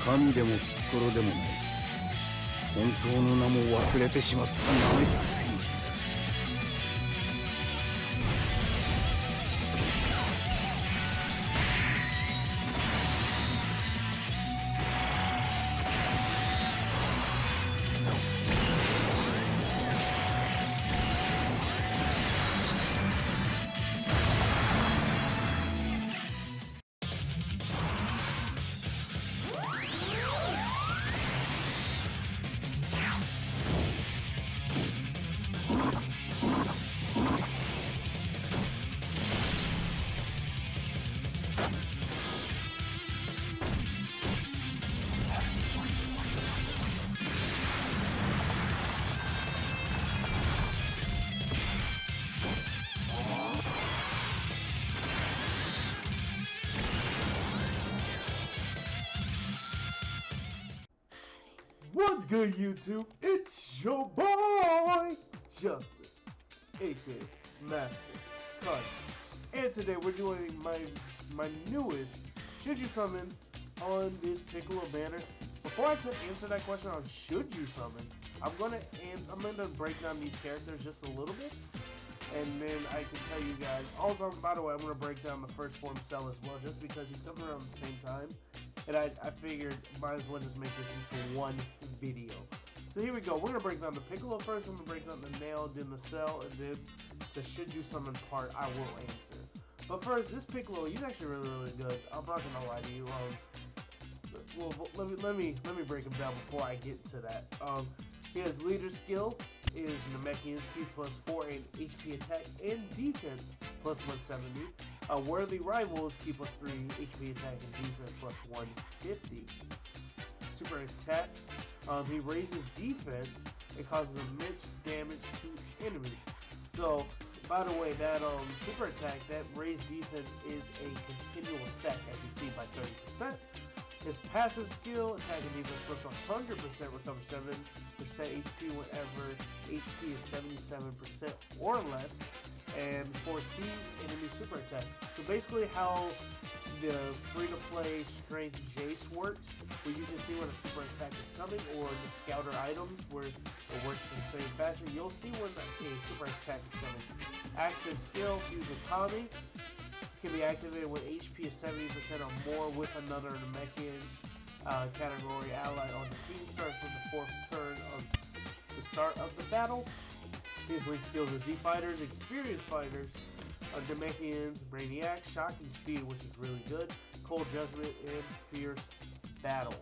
神でもピッコロでもない。本当の名も忘れてしまったナメた戦士。What's good, YouTube? It's your boy, Justice, aka Master Cut. And today we're doing my newest Should You Summon on this Piccolo banner. Before I answer that question on Should You Summon, I'm gonna break down these characters just a little bit, and then I can tell you guys. Also, by the way, I'm gonna break down the first form Cell as well, just because he's coming around the same time. And I figured might as well just make this into one video. So here we go. We're going to break down the Piccolo first. I'm going to break down the Nail, then the Cell, and then the Should You Summon part I will answer. But first, this Piccolo, he's actually really good. I'm not going to lie to you. Well, let me break him down before I get to that. His leader skill is Namekian's Peace plus 4 in HP attack and defense plus 170. Worthy Rivals Key plus 3 HP attack and defense plus 150. Super attack. He raises defense. It causes immense damage to enemies. So, by the way, that super attack, that raised defense is a continual stack, as you see, by 30%. His passive skill, attack and defense plus 100%, recover 7% HP whenever HP is 77% or less, and foresee enemy super attack. So basically how the free-to-play strength Jace works, where you can see when a super attack is coming, or the scouter items where it works in the same fashion, you'll see when a super attack is coming. Active skill, Fuse with Kami, can be activated when HP is 70% or more with another Namekian category ally on the team. Starts from the 4th turn of the start of the battle. His link skills are Z Fighters, Experienced Fighters, Namekians, Brainiac, Shocking Speed, which is really good, Cold Judgment, and Fierce Battle.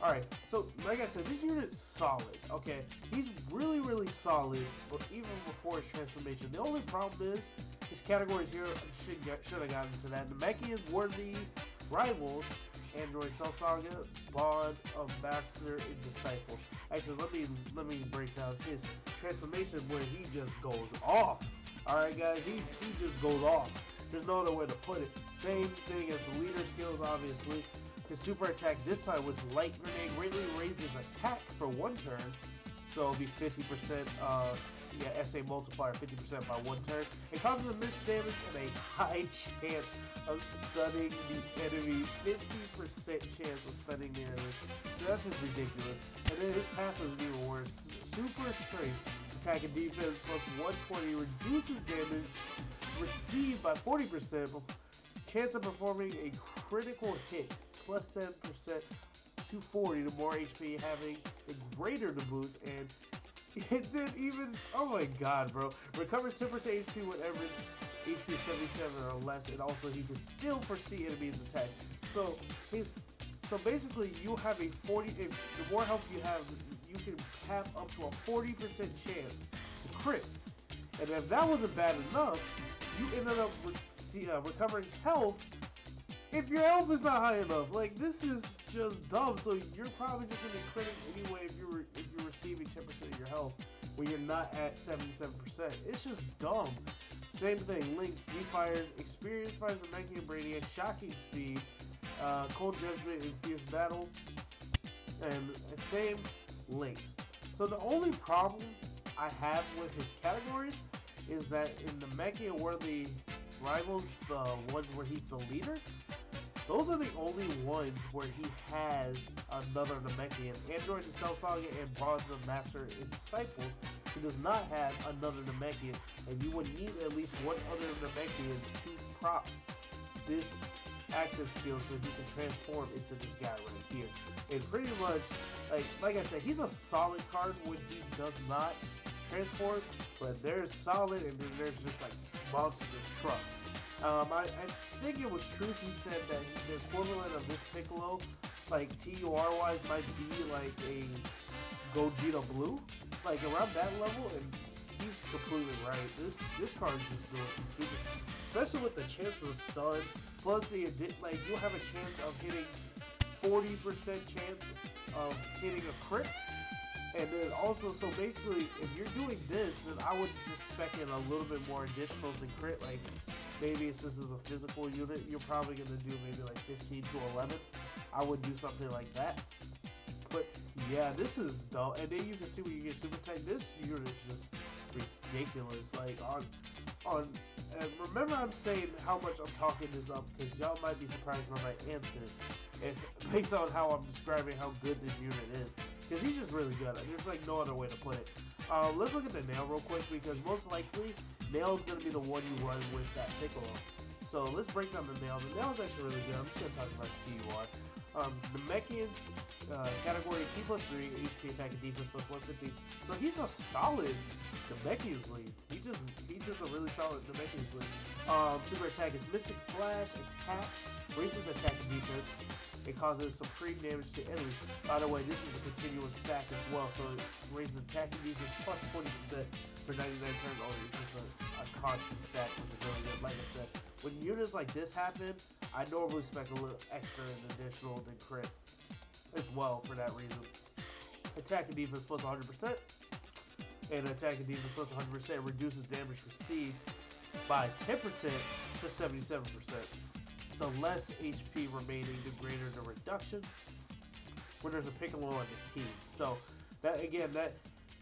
Alright, so like I said, this unit's solid, okay? He's really solid, but even before his transformation. The only problem is, his categories here, should have gotten to that. Namekians, Worthy Rivals, Android Cell Saga, Bond, Ambassador, and Disciple. Actually, let me break down his transformation where he just goes off. Alright guys, he just goes off. There's no other way to put it. Same thing as the leader skills, obviously. His super attack this time was Light Grenade, greatly raises attack for 1 turn. So it'll be 50%, SA multiplier, 50% by 1 turn. It causes immense damage and a high chance of stunning the enemy. 50% chance of stunning the enemy. So that's just ridiculous. And then his passive is even worse. Super Strength, attack and defense plus 120, reduces damage received by 40%. Chance of performing a critical hit, plus 10% to 40, the more HP having a greater the boost, and it did even, oh my god, bro. Recovers 10% HP whenever HP is 77 or less, and also he can still foresee enemies attack. So basically you have a 40, if the more health you have, you can have up to a 40% chance to crit. And if that wasn't bad enough, you ended up recovering health if your health is not high enough. Like, this is just dumb. So you're probably just gonna be critting anyway if you're receiving 10% of your health when you're not at 77%. It's just dumb. Same thing, Links, Z Fighters, Experienced Fighters, Namekian, Brainiac, Shocking Speed, Cold Judgment, and Fierce Battle, and same Links. So the only problem I have with his categories is that in the Namekian Worthy Rivals, the ones where he's the leader, Those are the only ones where he has another Namekian. Android and Cell Saga and Bronze the Master and Disciples, he does not have another Namekian, and you would need at least one other Namekian to prop this active skill so he can transform into this guy right here. And pretty much, like I said, he's a solid card when he does not transform, but there's solid and then there's just like monster truck. I think it was true he said that the equivalent of this Piccolo, like TUR wise, might be like a Gogeta Blue, like around that level, and he's completely right. This card is just doing some stupid, especially with the chance of stun, plus the like you'll have a chance of hitting 40% chance of hitting a crit. And then also, so basically, if you're doing this, then I would just spec in a little bit more additionals and crit. Like, maybe if this is a physical unit, you're probably going to do maybe like 15 to 11. I would do something like that. But, yeah, this is dull. And then you can see when you get super tight, this unit is just ridiculous. Like, and remember I'm saying how much I'm talking this up, because y'all might be surprised by my answer. If, based on how I'm describing how good this unit is. Because he's just really good. There's like no other way to put it. Let's look at the nail real quick, because most likely nail's going to be the one you run with that Piccolo. So let's break down the nail. The nail is actually really good. I'm just going to talk about his TUR. The Namekians category T plus 3, HP attack and defense plus 150. So he's a solid Namekians lead. He's just a really solid Namekians lead. Super attack is Mystic Flash, attack, raises attack and defense. It causes supreme damage to enemies. By the way, this is a continuous stack as well, so it raises attack and defense plus 20% for 99 turns. Oh, it's just a constant stack, which is really good. Like I said, when units like this happen, I normally spec a little extra and additional than crit as well for that reason. Attack and defense plus 100%, and attack and defense plus 100% reduces damage received by 10% to 77%. The less HP remaining, the greater the reduction when there's a Piccolo on the team. So that again,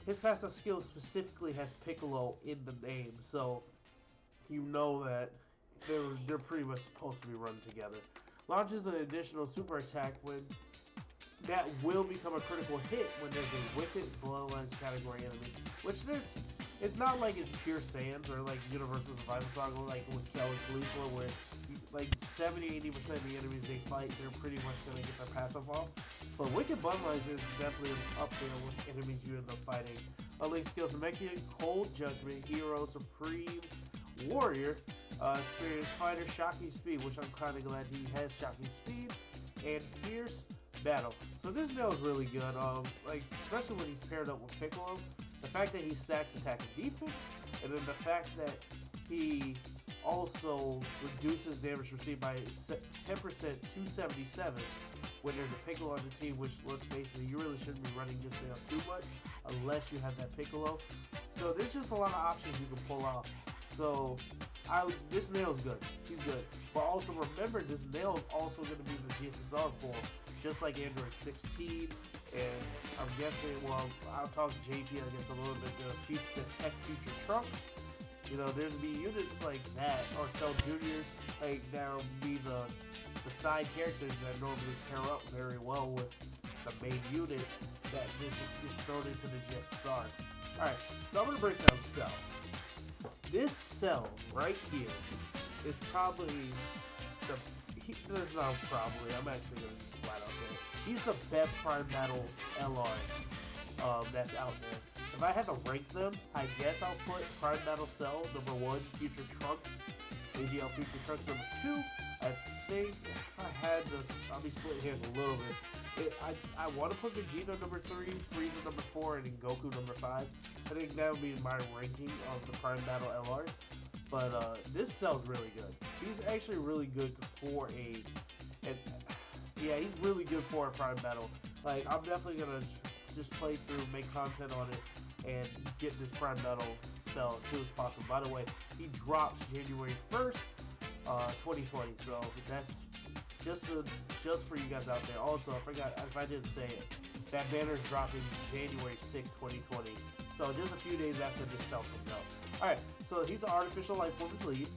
his passive skill specifically has Piccolo in the name, so you know that they're pretty much supposed to be run together. Launches an additional super attack when that will become a critical hit when there's a Wicked Bloodlines category enemy, which it's not like it's pure Sans or like Universal Survival Saga like with Kelly Khalifa, where like 70-80% of the enemies they fight, they're pretty much going to get their passive off. But Wicked Bloodlines is definitely up there with enemies you end up fighting. Unlinked skills: Namekian, Cold Judgment, Hero, Supreme Warrior, Experienced Fighter, Shocking Speed, which I'm kind of glad he has Shocking Speed, and Fierce Battle. So this nail is really good, like especially when he's paired up with Piccolo. The fact that he stacks attack and defense, and then the fact that he also reduces damage received by 10% to 77 when there's a Piccolo on the team, which, let's face it, you really shouldn't be running this nail too much unless you have that Piccolo. So there's just a lot of options you can pull off. So this nail is good. He's good. But also remember, this nail is also going to be the GSSR form, just like Android 16. And I'm guessing, well, I'll talk JP, I guess, a little bit, the Tech Future Trunks. You know, there's be units like that, or Cell Juniors, like now be the side characters that normally pair up very well with the main unit that just is thrown into the GSSR. Alright, so I'm going to break down Cell. This Cell right here is probably there's not probably, I'm actually going to just flat out say it. He's the best Prime Battle LR that's out there. If I had to rank them, I guess I'll put Prime Battle Cell #1, Future Trunks, AGL Future Trunks #2. I think if I had to, I'll be splitting hairs a little bit. I want to put Vegeta #3, Frieza #4, and then Goku #5. I think that would be my ranking of the Prime Battle LRs. But this Cell's really good. He's actually really good for he's really good for a Prime Battle. Like, I'm definitely gonna just play through, make content on it, and get this Prime Battle Cell as soon as possible. By the way, he drops January 1st, 2020. So that's just for you guys out there. Also, I forgot if I didn't say it, that banner's dropping January 6th, 2020. So just a few days after this cell comes out. Alright, so he's an artificial life form lead.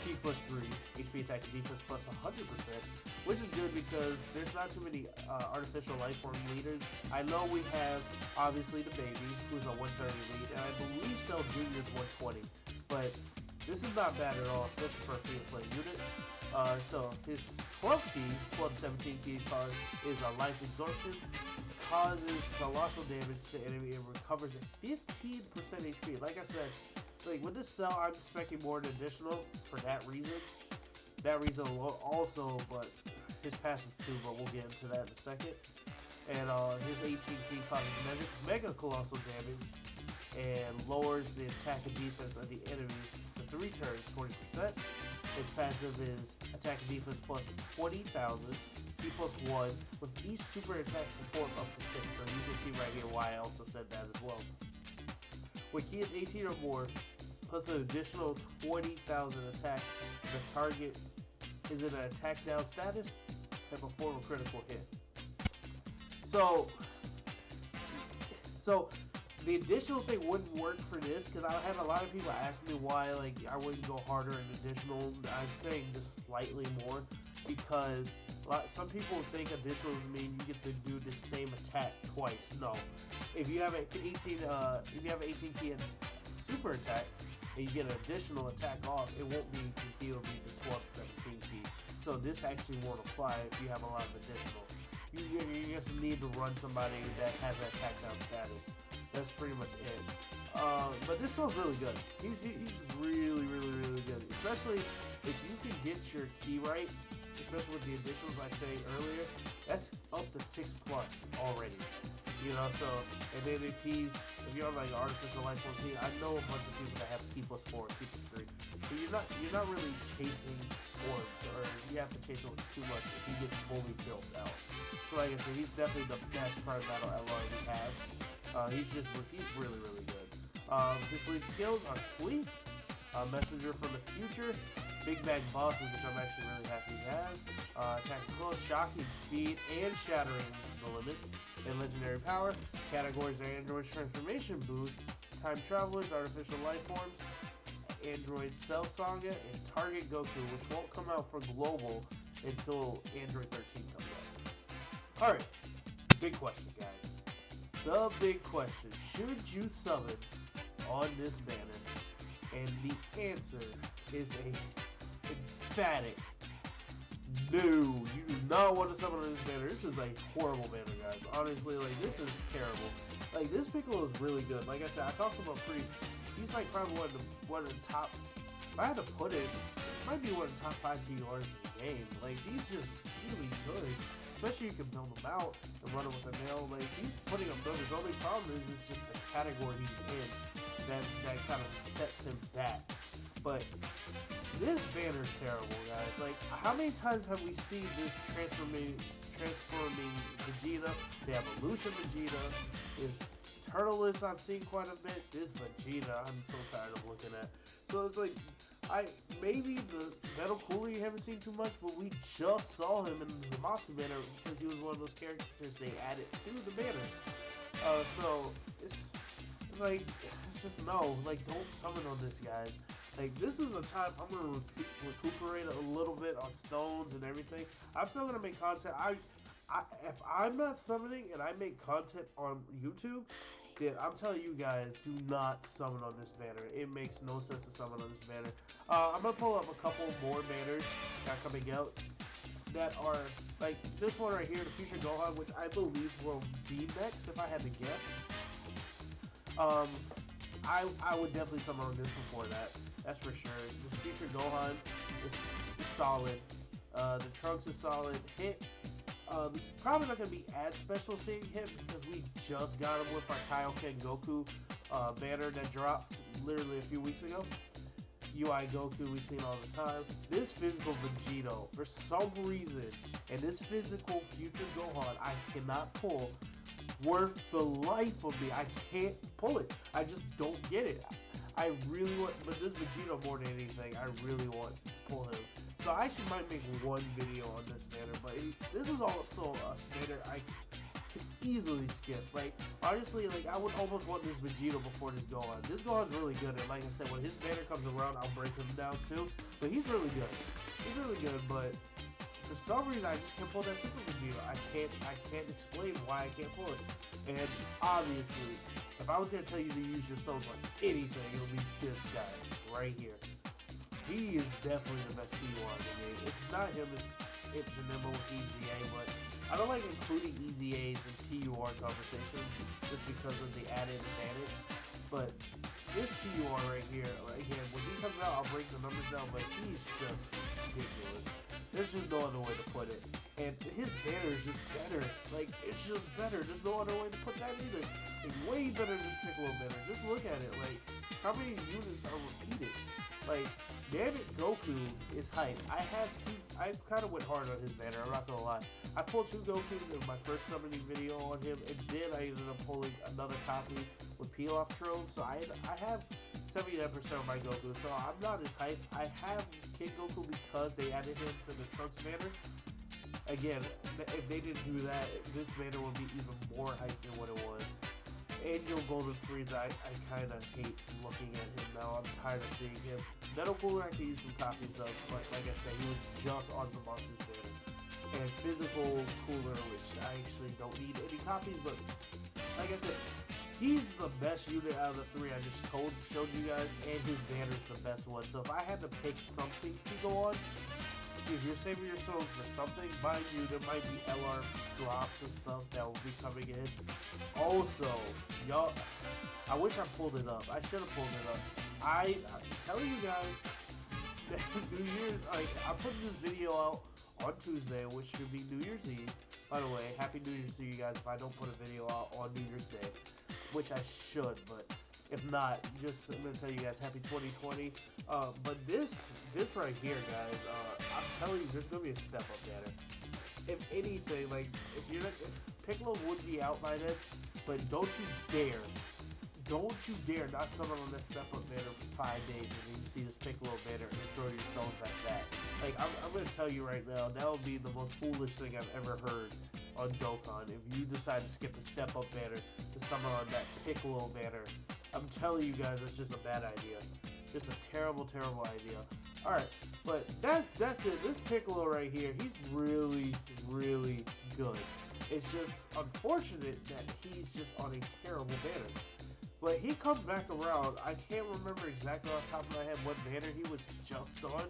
P plus 3, HP attack and defense plus 100%, which is good because there's not too many artificial life form leaders. I know we have, obviously, the baby, who's a 130 lead, and I believe Cell Jr. is 120, but this is not bad at all, especially for a free-to-play unit. So his 12 key, 12 to 17 key card is a life absorption, causes colossal damage to enemy, and recovers at 15% HP. Like I said, like with this cell, I'm expecting more than additional for that reason. That reason also, but his passive too, but we'll get into that in a second. And his 18 key causes mega colossal damage and lowers the attack and defense of the enemy to 3 turns, 20%. His passive is attack and defense plus 20,000, P plus 1, with each super attack performed up to 6. So you can see right here why I also said that as well. When key is 18 or more, plus an additional 20,000 attack, the target is in an attack down status and perform a critical hit. So the additional thing wouldn't work for this because I had a lot of people ask me why like I wouldn't go harder in additional. I'm saying just slightly more because some people think additionals mean you get to do the same attack twice. No, if you have an 18 key and super attack and you get an additional attack off, it won't be key, it'll be the 12 17 key. So this actually won't apply if you have a lot of additional. You just need to run somebody that has that attack down status. That's pretty much it. But this sounds really good. He's really good. Especially if you can get your key right, especially with the additionals I say earlier, that's up to 6 plus already. You know, so and then if you're on like artificial life form team, I know a bunch of people that have P plus 4, P plus 3. So you're not really chasing orbs, or you have to chase it too much if he gets fully built out. So like I said, he's definitely the best card battle LR we have. He's really good. His league skills are Fleet, Messenger from the Future, Big Bang Bosses, which I'm actually really happy he has, Attack Close, Shocking Speed, and Shattering the Limits, and Legendary Power. Categories are Android's Transformation Boost, Time Travelers, Artificial Life Forms, Android Cell Saga, and Target Goku, which won't come out for global until Android 13 comes out. Alright, big question, guys. The big question, should you summon on this banner? And the answer is a emphatic no. You do not want to summon on this banner. This is a horrible banner, guys. Honestly, like, this is terrible. Like, this Piccolo is really good. Like I said, I talked about he's like probably one of the top, if I had to put it, might be one of the top 5 TRs in the game. Like, he's just really good. Especially you can build him out and run him with a nail. Like, he's putting him builders. The only problem is it's just the category he's in that kind of sets him back. But this banner's terrible, guys. Like, how many times have we seen this transforming Vegeta, the evolution Vegeta, this Turtleist I've seen quite a bit, this Vegeta I'm so tired of looking at. So it's like, maybe the Metal Cooler you haven't seen too much, but we just saw him in the Zamasu banner because he was one of those characters they added to the banner. So it's like, it's just no, like, don't summon on this, guys. Like, this is a time I'm gonna recuperate a little bit on stones and everything. I'm still gonna make content. If I'm not summoning and I make content on YouTube, then I'm telling you guys, do not summon on this banner. It makes no sense to summon on this banner. I'm gonna pull up a couple more banners that are coming out that are like this one right here, the Future Gohan, which I believe will be next if I had to guess. I would definitely summon on this before that. That's for sure. This Future Gohan is solid. The Trunks is solid. Hit. This is probably not going to be as special seeing him because we just got him with our Kaioken Goku banner that dropped literally a few weeks ago. UI Goku we've seen all the time. This physical Vegito, for some reason, and this physical Future Gohan, I cannot pull worth the life of me. I can't pull it. I just don't get it. I really want, but this Vegito more than anything, I really want to pull him. So I actually might make one video on this banner, but this is also a banner I could easily skip. Like, honestly, like, I would almost want this Vegeta before this Gohan. This Gohan's really good, and like I said, when his banner comes around, I'll break him down too. But he's really good. He's really good, but for some reason, I just can't pull that Super Vegeta. I can't explain why I can't pull it. And obviously, if I was gonna tell you to use your stones on anything, it would be this guy right here. He is definitely the best TUR in the game. It's not him, it's Janemo with EZA, but I don't like including EZAs in TUR conversations just because of the added advantage. But this TUR right here, again, when he comes out, I'll break the numbers down, but he's just ridiculous. There's just no other way to put it. And his banner is just better. Like, it's just better. There's no other way to put that either. It's way better than Piccolo banner. Just look at it. Like, how many units are repeated? Like, damn it, Goku is hype. I kind of went hard on his banner, I'm not gonna lie. I pulled 2 Gokus in my first summoning video on him, and then I ended up pulling another copy with peel-off Trove, so I have 79% of my Goku, so I'm not as hyped. I have Kid Goku because they added him to the Trunks banner. Again, if they didn't do that, this banner would be even more hyped than what it was. Angel Golden Frieza, I kind of hate looking at him now. I'm tired of seeing him. Metal Cooler, I can use some copies of, but like I said, he was just on Zamasu's banner. And Physical Cooler, which I actually don't need any copies, but like I said, he's the best unit out of the 3 I just showed you guys, and his banner's the best one. So if I had to pick something to go on, if you're saving your souls for something, mind you, there might be LR drops and stuff that will be coming in. Also, y'all, I wish I pulled it up. I should have pulled it up. I'm telling you guys, that New Year's, like, I'm putting this video out on Tuesday, which should be New Year's Eve. By the way, Happy New Year's to you guys if I don't put a video out on New Year's Day, which I should, but if not, just I'm gonna tell you guys Happy 2020. But this right here, guys, I'm telling you, there's gonna be a step up banner. If anything, like if Piccolo would be out by then, but don't you dare not summon on that step up banner for 5 days and then you see this Piccolo banner and throw your stones like that. Like I'm gonna tell you right now, that would be the most foolish thing I've ever heard on Dokkan. If you decide to skip a step up banner to summon on that Piccolo banner, I'm telling you guys, it's just a bad idea. Just a terrible, terrible idea. Alright, but that's it. This Piccolo right here, he's really, really good. It's just unfortunate that he's just on a terrible banner. But he comes back around. I can't remember exactly off the top of my head what banner he was just on.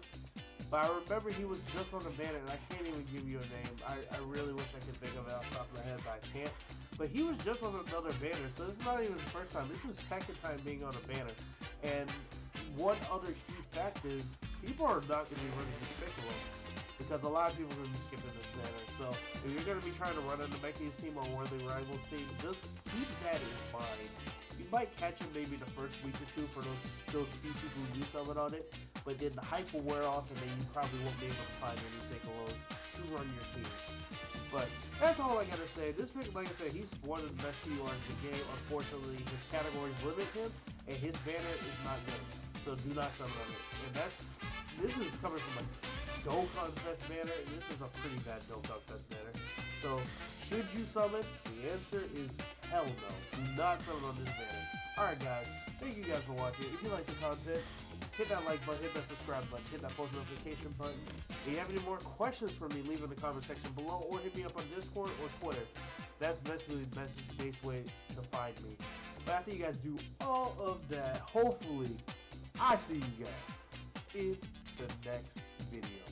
But I remember he was just on a banner, and I can't even give you a name. I really wish I could think of it off the top of my head, but I can't. But he was just on another banner, so this is not even his first time. This is his second time being on a banner. And one other key fact is, people are not going to be running this Piccolo, because a lot of people are going to be skipping this banner. So if you're going to be trying to run a Nameki's team or Worthy Rivals team, just keep that in mind. You might catch him maybe the first week or 2 for those few people who do summon on it, but then the hype will wear off and then you probably won't be able to find any Piccolos to run your team. But that's all I gotta say. This pick, like I said, he's one of the best TURs in the game. Unfortunately, his categories limit him, and his banner is not good. So do not summon on it. And this is coming from a Dokkan Fest banner, and this is a pretty bad Dokkan Fest banner. So should you summon? The answer is hell no. Do not summon on this banner. Alright guys, thank you guys for watching. If you like the content, hit that like button, hit that subscribe button, hit that post notification button. If you have any more questions for me, leave in the comment section below or hit me up on Discord or Twitter. That's basically the best way to find me. But after you guys do all of that, hopefully, I see you guys in the next video.